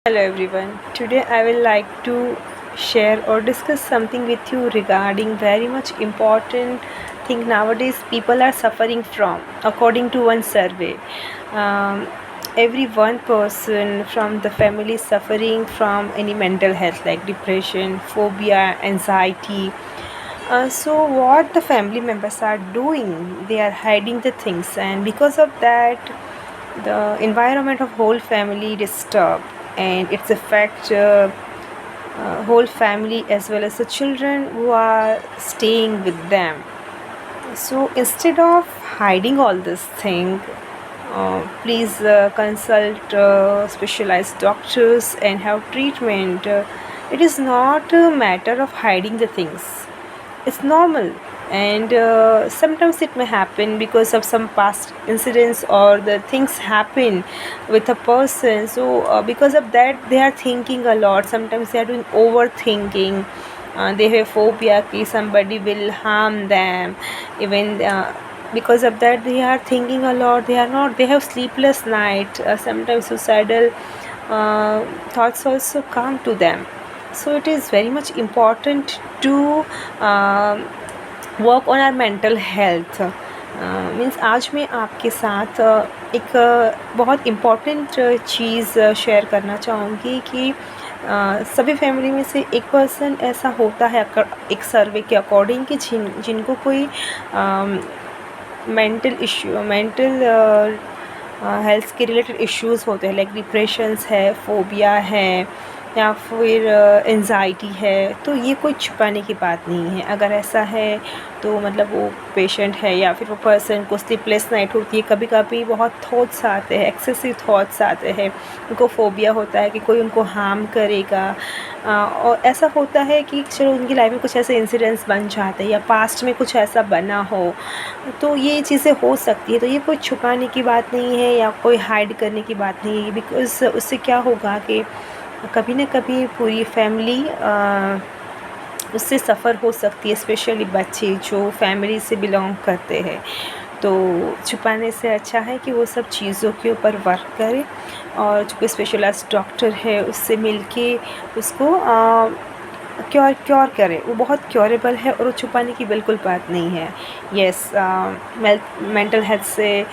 Hello everyone. Today I will like to share or discuss something with you regarding very much important thing nowadays people are suffering from. According to one survey, um, every one person from the family is suffering from any mental health like depression, phobia, anxiety. So what the family members are doing, they are hiding the things, and because of that the environment of whole family disturbed, and its affect whole family as well as the children who are staying with them. So instead of hiding all this thing, please consult specialized doctors and have treatment. It is not a matter of hiding the things. It's normal, and sometimes it may happen because of some past incidents or the things happen with a person. So because of that they are thinking a lot. Sometimes they are doing overthinking. They have phobia that somebody will harm them. Even because of that they are thinking a lot. They have sleepless night. Sometimes suicidal thoughts also come to them. So it is very much important to work on our mental health. Means आज मैं आपके साथ एक बहुत important चीज़ share करना चाहूँगी कि सभी फैमिली में से एक पर्सन ऐसा होता है एक सर्वे के अकॉर्डिंग कि जिनको कोई मेंटल हेल्थ के रिलेटेड इश्यूज़ होते हैं, लाइक डिप्रेशंस है, फोबिया है या फिर एंजाइटी है. तो ये कोई छुपाने की बात नहीं है. अगर ऐसा है तो मतलब वो पेशेंट है या फिर वो पर्सन को स्लीपलेस नाइट होती है. कभी कभी बहुत थॉट्स आते हैं, एक्सेसिव थॉट्स आते हैं. उनको फोबिया होता है कि कोई उनको हार्म करेगा. और ऐसा होता है कि चलो उनकी लाइफ में कुछ ऐसे इंसिडेंट्स बन जाते हैं या पास्ट में कुछ ऐसा बना हो, तो ये चीज़ें हो सकती है. तो ये कोई छुपाने की बात नहीं है या कोई हाइड करने की बात नहीं है. बिकॉज़ उससे क्या होगा कि कभी ना कभी पूरी फैमिली उससे सफ़र हो सकती है, स्पेशली बच्चे जो फैमिली से बिलोंग करते हैं. तो छुपाने से अच्छा है कि वो सब चीज़ों के ऊपर वर्क करें और जो कोई स्पेशलाइज्ड डॉक्टर है उससे मिलके उसको क्योर करे. वो बहुत क्योरेबल है और वो छुपाने की बिल्कुल बात नहीं है. यस, मेंटल हेल्थ से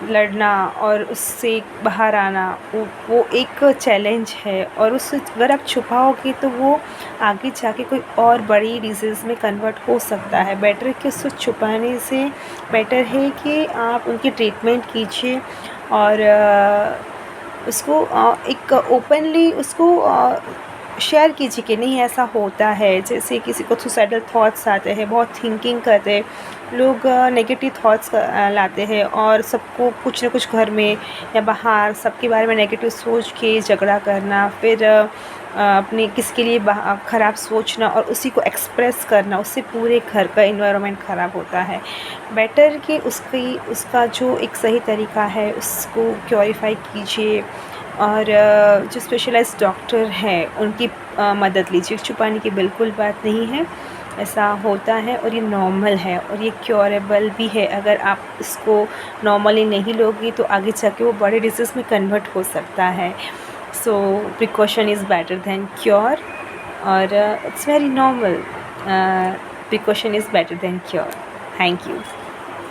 लड़ना और उससे बाहर आना वो एक चैलेंज है. और उस अगर आप छुपाओगे तो वो आगे जाके कोई और बड़ी डिजीज़ में कन्वर्ट हो सकता है. बेटर है कि उसको छुपाने से बेटर है कि आप उनकी ट्रीटमेंट कीजिए और उसको एक ओपनली उसको शेयर कीजिए कि नहीं ऐसा होता है. जैसे किसी को सुसाइडल थॉट्स आते हैं, बहुत थिंकिंग करते हैं लोग, नेगेटिव थॉट्स लाते हैं और सबको कुछ ना कुछ घर में या बाहर सबके बारे में नेगेटिव सोच के झगड़ा करना, फिर अपने किसके लिए ख़राब सोचना और उसी को एक्सप्रेस करना. उससे पूरे घर का इन्वायरमेंट ख़राब होता है. बेटर कि उसका जो एक सही तरीका है उसको क्योरीफाई कीजिए और जो स्पेशलाइज्ड डॉक्टर हैं उनकी मदद लीजिए. छुपाने की बिल्कुल बात नहीं है. ऐसा होता है और ये नॉर्मल है और ये क्योरेबल भी है. अगर आप इसको नॉर्मली नहीं लोगे तो आगे जाके वो बड़े डिजीज़ में कन्वर्ट हो सकता है. So precaution is better than cure और it's very normal. Precaution is better than cure. Thank you.